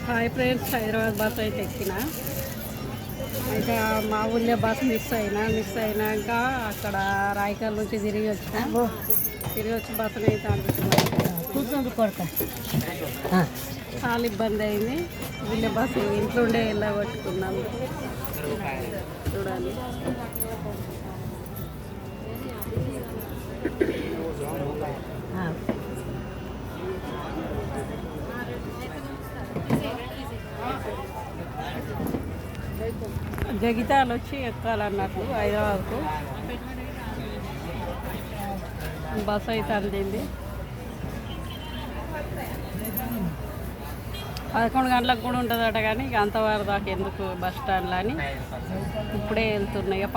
Hi friends, Hyderabad bus అయితే ఎక్కిన. అయితే మా ఊళ్ళో బస్ మిస్ అయినాక అక్కడ రాయకల్ నుంచి తిరిగి వచ్చి బస్సుని అయితే అందుతున్నాను. చాలా ఇబ్బంది అయింది. ఊళ్ళో బస్సు ఇంట్లోండే వెళ్ళగొట్టుకున్నాము. చూడాలి. జగిత్యాల వచ్చి ఎక్కాలన్నట్లు హైదరాబాద్కు బస్ అయితే అందింది. 11 గంటలకు కూడా ఉంటుందట, కానీ ఇక అంతవరకు దాకా ఎందుకు బస్ స్టాండ్లో అని ఇప్పుడే వెళ్తున్నాయి.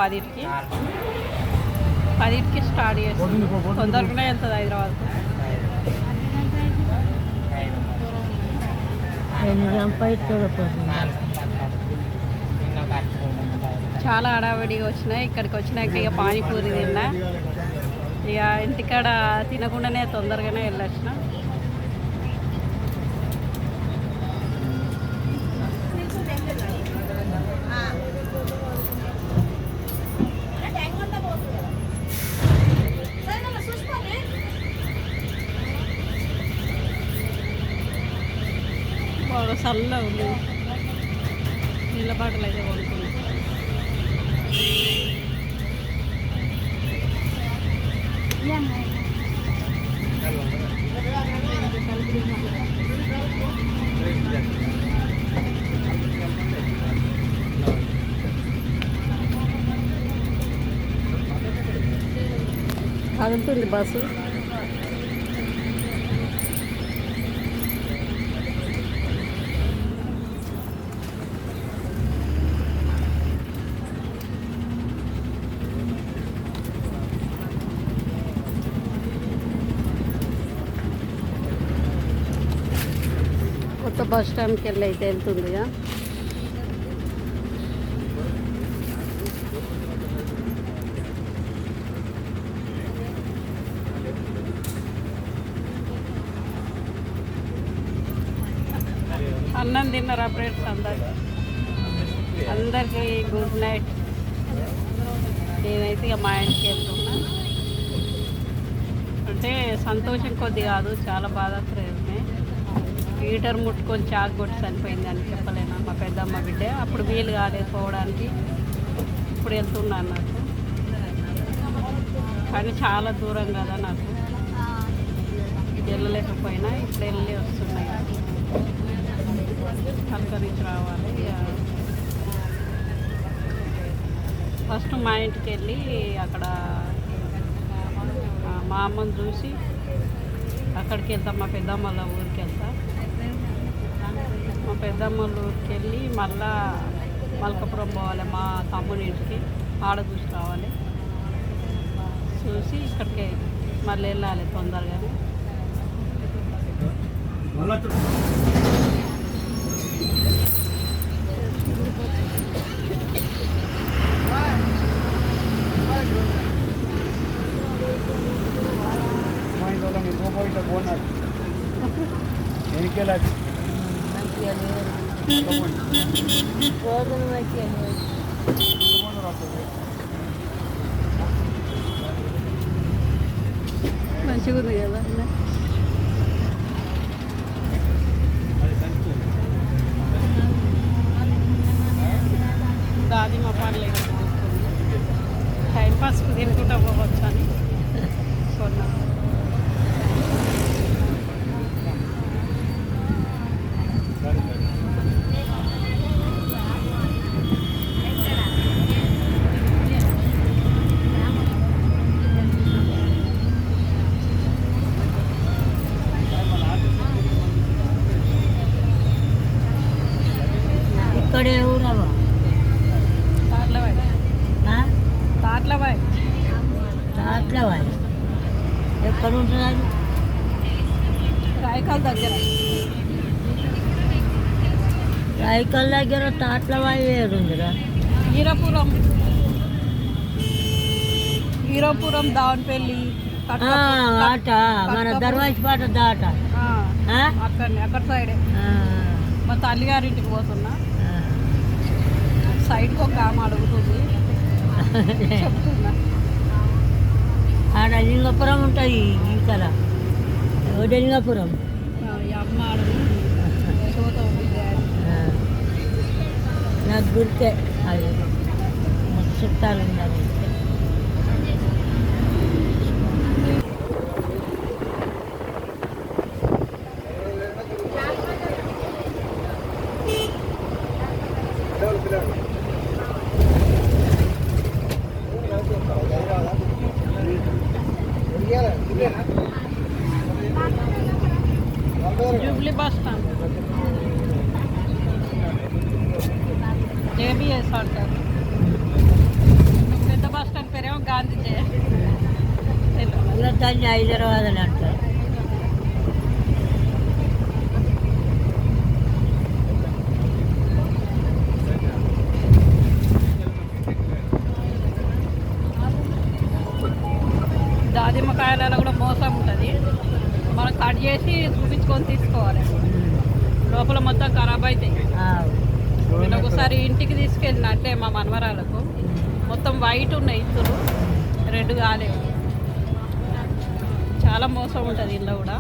10కి స్టార్ట్ చేస్తుంది. తొందరగానే వెళ్తుంది హైదరాబాద్కు. చాలా హడావిడిగా వచ్చినాయి. ఇక్కడికి వచ్చినాక ఇక పానీపూరి తిన్నా. ఇక ఇంటికాడ తినకుండానే తొందరగానే వెళ్ళొచ్చిన. బాగా చల్లగా ఉంది. నీళ్ళ బాటలు అయితే కొనుక్కున్నాం. కదులుతుంది బస్సు. కొత్త బస్ స్టాండ్కి వెళ్ళి అయితే వెళ్తుందిగా. అన్నం తిన్నారా ఫ్రెండ్స్? అందరికీ గుడ్ నైట్. నేనైతే ఇక మా ఇంటికి వెళ్తున్నా. అంటే సంతోషం కొద్ది కాదు, చాలా బాధాకరమే. హీటర్ ముట్టుకొని చాకు కొట్టి చనిపోయింది అని చెప్పలేను. మా పెద్దమ్మ బిడ్డ అప్పుడు వీలు కాలేదు పోవడానికి. ఇప్పుడు వెళ్తున్నా నాకు, కానీ చాలా దూరం కదా నాకు, వెళ్ళలేకపోయినా ఇప్పుడు వెళ్ళి వస్తున్నాయి. పలకరించి రావాలి. ఫస్ట్ మా ఇంటికి వెళ్ళి అక్కడ మా అమ్మని చూసి అక్కడికి వెళ్తాం. మా పెద్దమ్మల ఊరికి వెళ్తా. మా పెద్దమ్మల ఊరికి వెళ్ళి మళ్ళా మల్కాపురం పోవాలి. మా తమ్ముని ఇంటికి ఆడ చూసి రావాలి. చూసి ఇక్కడికి మళ్ళీ వెళ్ళాలి తొందరగా. మంచిగా ఉంది కదా. దాది మా పని టైంపాస్ తినుకుంటా పోవచ్చు అని కొన్నాం. ఇక్కడే ఊరవా? తాట్లవాయి ఎక్కడ ఉంటున్నారు? రాయకల్ దగ్గర. రాయకల్ దగ్గర తాట్లవాయి వేరుందిరా. హీరోపురం దావన్పల్లి ఆట మన దర్వాజపాట దాట అక్కడ సైడే. మా తల్లిగారింటికి పోతున్నా. ఆ. సైడ్కి ఒక ఆమె అడుగుతుంది, చెప్తున్నా. ఆడ లింగపురం ఉంటుంది ఇక్కడ లింగపురం. ఈ అమ్మ అడుగుతుంది, చూత ఉంది డాడీ. నాకు గుర్తే అది మాకు చుట్టాలు ఉన్నారు. జూబ్లీ బస్ స్టాండ్, జేబీఎస్ అంటారు. పెద్ద బస్ స్టాండ్ పేరేమో గాంధీ జయ. ఇలా దాన్ని హైదరాబాద్ అని అంటారు. దానిమ్మకాయలలో కూడా మోసం ఉంటుంది. మనం కట్ చేసి చూపించుకొని తీసుకోవాలి. లోపల మొత్తం ఖరాబ్ అవుతాయి. నేను ఒకసారి ఇంటికి తీసుకెళ్ళిన అంటే మా మనవరాలకు మొత్తం వైట్ ఉన్నాయి ఇత్తులు, రెడ్ కాలేవు. చాలా మోసం ఉంటుంది ఇంట్లో కూడా.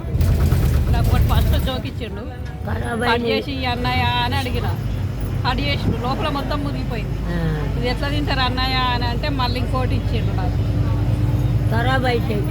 నాకు ఒకటి ఫస్ట్ జోకిచ్చిండు, కట్ చేసి అన్నయ్య అని అడిగిన. కట్ చేసిండు, లోపల మొత్తం మునిగిపోయింది. ఇది ఎట్లా తింటారు అన్నయ్య అని అంటే మళ్ళీ ఇంకోటి ఇచ్చిండు నాకు. ఖరాబ్ అవుతాయి.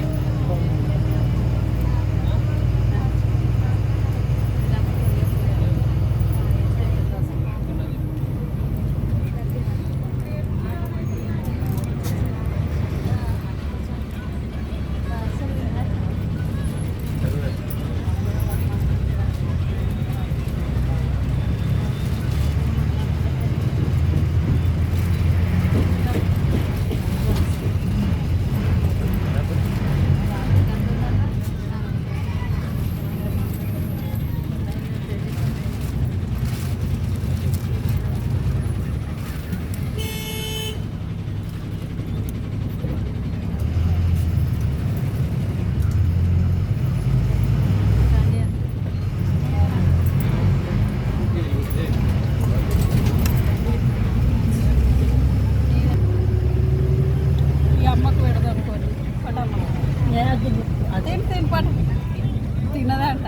తినదంట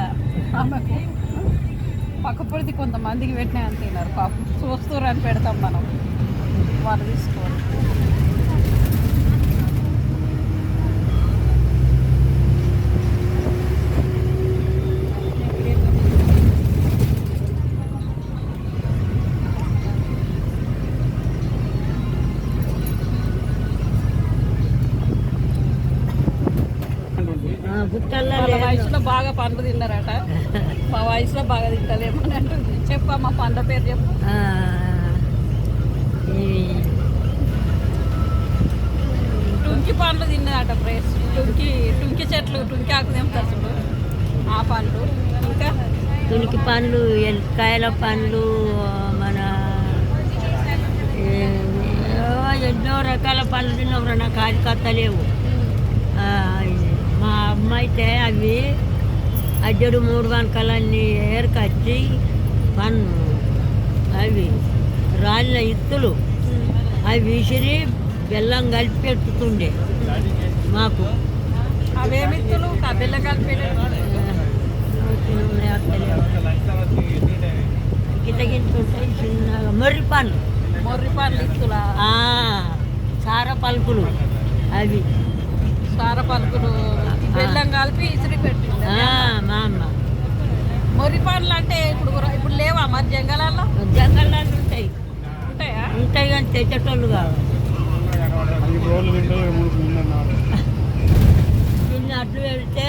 ఆమెకు. పక్కపొడిది కొంతమందికి పెట్టినా అని తిన్నారు పాపం. చూస్తున్నారు అని పెడతాం మనం, వాళ్ళు తీసుకోవాలి. వాళ్ళ వయసులో బాగా పండ్లు తిన్నారట, మా వయసులో బాగా తింటలేమని అంటుంది. చెప్పమ్మా పండ్ల పేరు చెప్పు. టుంకి పండ్లు తిన్నదట ప్రేస్. టుంకి చెట్లు, టుంకి ఆకు తెంపుతారు ఆ పండ్లు. ఇంకా తునికి పండ్లు, ఎల్కాయల పండ్లు, మన ఎన్నో రకాల పండ్లు తిన్నాం. నాకు అది కత్తలేవు. మా అమ్మ అయితే అవి అజ్జడు 3 వంకలన్నీ ఏరకొచ్చి అవి రాళ్ళ ఇత్తులు అవి విసిరి బెల్లం కలిపి పెట్టుతుండే మాకు. అవేమిత్తులు బెల్లం కలిపి గిట్టగింటుంటాయి చిన్నగా. మొర్రి పండ్లు ఇత్తులా, సార పలుకులు అవి. సార పలుకులు బెల్లం కలిపి ఇసిరి పెట్టింది మా అమ్మ. మొర్రి పండ్లు అంటే ఇప్పుడు లేవా మరి జంగలాల్లో? జంగల్లో ఉంటాయి. ఉంటాయా? ఉంటాయి కానీ తెచ్చేటోళ్ళు కాదు. దీన్ని అట్లు పెడితే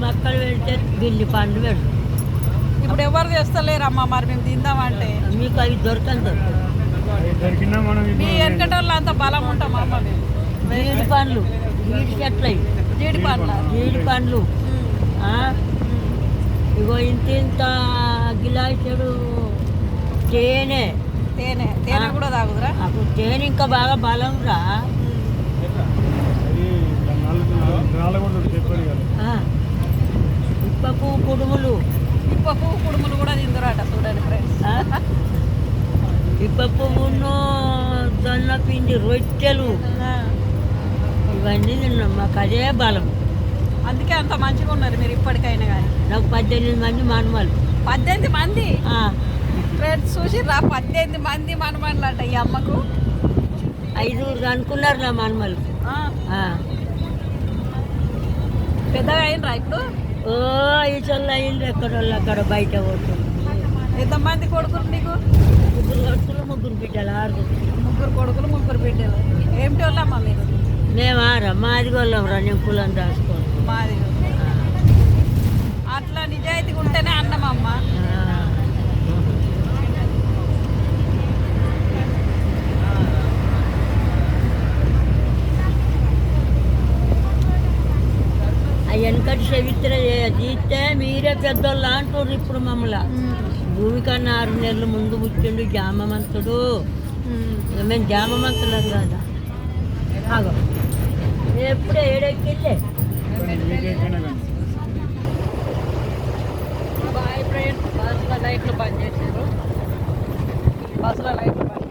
మొక్కలు పెడితే గిల్లి పండ్లు పెడతాం. ఇప్పుడు ఎవరు చేస్తలేరమ్మా మరి మేము తిందామంటే. మీకు అవి దొరకదు. మీ వెనకటోళ్ళు అంత బలం ఉంటామా అమ్మ? జీడి పండ్లు, జీడి చెట్లు, జీడి పండ్లు. ఇగో ఇంత గిలాసుడు తేనె. తేనె కూడా తాగుదురా? అప్పుడు తేనె ఇంకా బాగా బలం రా. ఇప్ప పువ్వు కుడుములు కూడా తిందురాట చూడండి ఫ్రెండ్స్. పప్పును జొన్న పిండి రొట్టెలు ఆ. ఇవన్నీ తిన్నాం. మాకు అదే బలం. అందుకే అంత మంచిగా ఉన్నారు మీరు ఇప్పటికైనా కానీ. నాకు 18 మంది మనమలు. 18 మంది ఫ్రెండ్స్ చూసిర్రా, 18 మంది మనమన్లట ఈ అమ్మకు. 5 అనుకున్నారు నా మనమలు. ఆ. పెద్దగా అయినరా ఇప్పుడు? ఓ ఈచోళ్ళు అయింది ఎక్కడోళ్ళు అక్కడ బయట పోతుంది. ఎంతమంది కొడుకులు నీకు? 3 కొడుకులు 3 బిడ్డలు 6. 3 కొడుకులు 3 బిడ్డలు. ఏమిటి వాళ్ళమ్మా మీరు? మేమారా మాది గొల్లం రా, నేను కులం దాచుకోను. మాది అట్లా నిజాయితీగా ఉంటేనే అన్నమమ్మ. ఆ వెనకటి చరిత్ర తీస్తే మీరే పెద్దోళ్ళు అంటారు ఇప్పుడు మమ్మల్ని. భూమి కన్నా 6 నెలల ముందు పుట్టిండు జామమంతుడు. మేము జామమంతులం కదా. ఆగో ఎప్పుడే ఏడెక్కిళ్ళే. బాయ్ ఫ్రెండ్, బస్సులో లైట్లు బంద్ చేశారు. బస్సులో లైట్లు బంద్